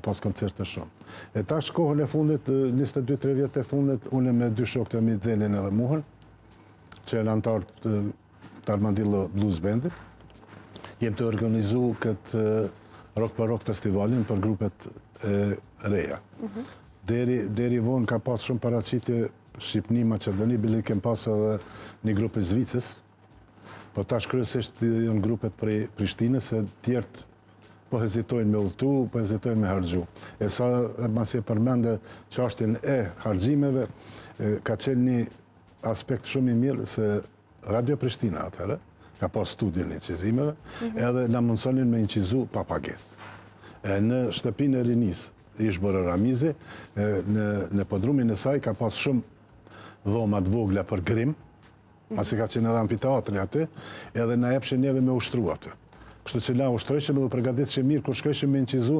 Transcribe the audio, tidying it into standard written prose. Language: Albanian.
pas koncerte shumë. E tash kohën e fundit, 22-3 vjet e fundit, unë me dy shokët e mi, Xelin edhe Muhën, që janë antarë të Armadillo Blues Bandit, jem të organizu këtë Rock për Rock festivalin për grupet e reja. Deri vonë ka pas shumë paraqitje Shqipni, Maqedoni, bile kem pas edhe një grup i Zvicës, po tash kryesisht janë grupet prej Prishtinës, se tjertë po hezitojnë me udhëtu, po hezitojnë me harxhu. E sa masi e përmende çështjen e harxhimeve, ka qenë një aspekt shumë i mirë se Radio Prishtina atëherë ka pas studion e incizimeve, edhe na mundsonin me incizu pa pagesë. Në shtëpinë e rinis, ish bërë Ramizi, në podrumin e saj ka pas shumë dhoma të vogla për grim, pasi ka qenë edhe amfiteatri aty, edhe na jepshin neve me ushtru aty. Kështu që na ushtrojshim edhe përgatitshim mirë kur shkojshim me incizu,